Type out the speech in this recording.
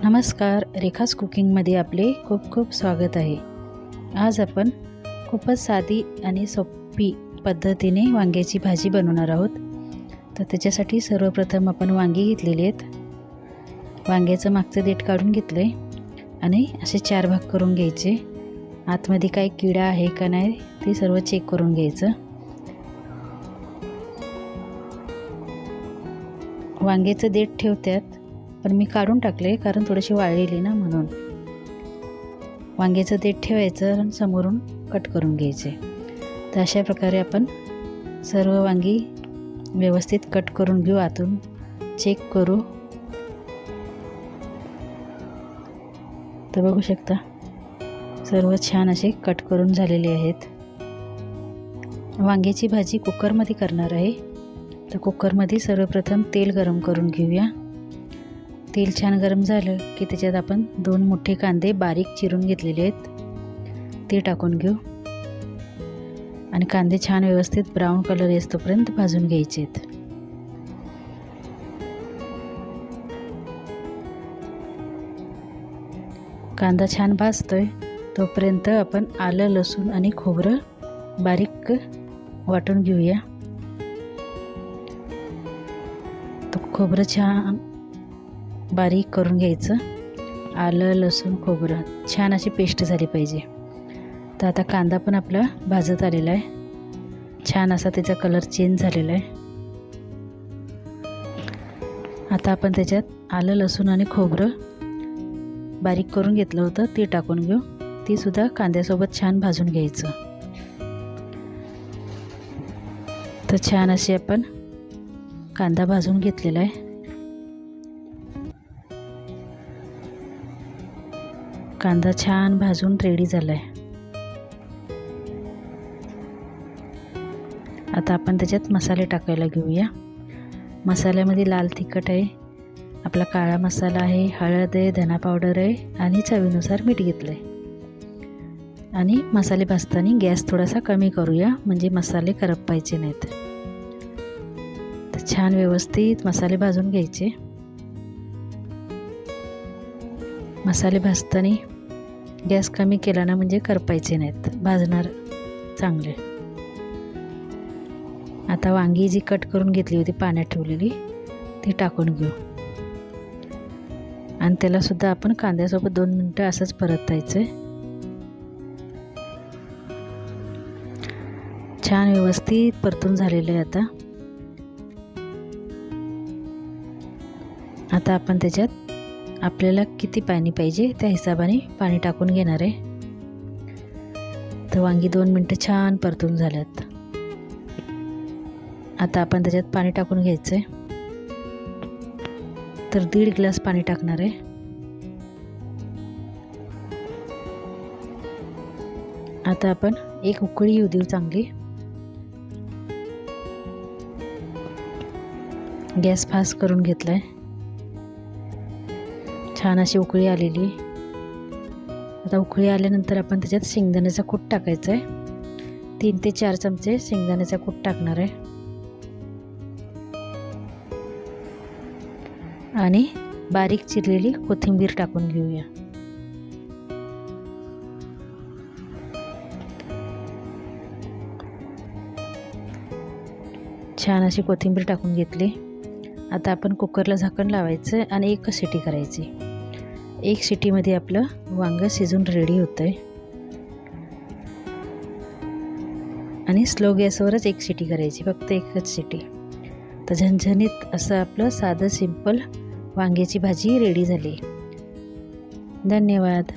नमस्कार, रेखास कुकिंगमध्ये आपले खूप खूप स्वागत आहे। आज आपण खूपच साधी आणि सोपी पद्धतीने वांग्याची भाजी बनवणार आहोत। तर त्याच्यासाठी सर्वप्रथम आपण वांगी घेतलेली आहेत। वांग्याचं मागचं देठ काढून घेतले आणि असे 4 भाग करून घ्यायचे। आतमध्ये काही किडा आहे का नाही ते सर्व चेक करून घ्यायचं। वांग्याचं देठ ठेवतात पण मी काढून टाकले कारण थोडेसे वाळलेले ना, म्हणून। वांग्याचं देठ ठेवायचं आणि समोरून कट करून घ्यायचे। तर अशा प्रकारे आपण सर्व वांगी व्यवस्थित कट करून घेऊ, आतून चेक करू। तर बघू शकता सर्व छान असे कट करून झालेले आहेत। वांग्याची भाजी कुकरमध्ये करणार आहे। तर कुकरमध्ये सर्वप्रथम तेल गरम करून घेऊया। तेल छान गरम झालं की त्याच्यात आपण 2 मोठे कांदे बारीक चिरून घेतलेले आहेत ते टाकून घेऊ आणि कांदे छान व्यवस्थित ब्राऊन कलर येईपर्यंत भाजून घ्यायचे आहेत। कांदा छान भाजतोय तोपर्यंत आपण आलं, लसूण आणि खोबरं बारीक वाटून घेऊया। तर खोबरं छान बारीक करून घ्यायचं। आलं, लसूण, खोबरं छान अशी पेस्ट झाली पाहिजे। तर आता कांदा पण आपला भाजत आलेला आहे, छान असा त्याचा कलर चेंज झालेला आहे। आता आपण त्याच्यात आलं, लसूण आणि खोबरं बारीक करून घेतलं होतं ते टाकून घेऊ। ते सुद्धा कांद्यासोबत छान भाजून घ्यायचं। तर छान असे आपण कांदा भाजून घेतलेला आहे। कांदा छान भाजून रेडी झाला आहे। आता आपण त्याच्यात मसाले टाकायला घेऊया। मसाल्यामध्ये लाल तिखट आहे, आपला काळा मसाला आहे, हळद आहे, धना पावडर आहे आणि चवीनुसार मीठ घेतलं आहे। आणि मसाले भाजताना गॅस थोडासा कमी करूया म्हणजे मसाले करपायचे नाहीत। तर छान व्यवस्थित मसाले भाजून घ्यायचे। मसाले भाजताना गॅस कमी केला ना म्हणजे करपायचे नाहीत, भाजणार चांगले। आता वांगी जी कट करून घेतली होती पाण्यात ठेवलेली ती टाकून घेऊ आणि त्याला सुद्धा आपण कांद्यासोबत 2 मिनिटं असंच परतायचं। छान व्यवस्थित परतून झालेलं आहे। आता आपण त्याच्यात आपल्याला किती पाणी पाहिजे त्या हिशोबाने पाणी टाकून घेणार आहे। तर वांगी 2 मिनिटं छान परतून झाल्यात। आता आपण त्याच्यात पाणी टाकून घ्यायचं आहे। तर 1.5 ग्लास पाणी टाकणार आहे। आता आपण एक उकळी येऊ देऊ चांगली। गॅस फास्ट करून घेतलाय, छान अशी उकळी आलेली। आता उकळी आल्यानंतर आपण त्याच्यात शेंगदाण्याचा कूट टाकायचा आहे। 3 ते 4 चमचे शेंगदाण्याचा कूट टाकणार आहे आणि बारीक चिरलेली कोथिंबीर टाकून घेऊया। छान अशी कोथिंबीर टाकून घेतली। आता आपण कुकरला झाकण लावायचं आणि 1 शिटी करायची। 1 शिटीमध्ये आपलं वांगं शिजून रेडी होतंय आणि स्लो गॅसवरच 1 शिटी करायची, फक्त 1च शिटी। तर झणझणीत असं आपलं साधं सिंपल वांग्याची भाजी रेडी झाली। धन्यवाद।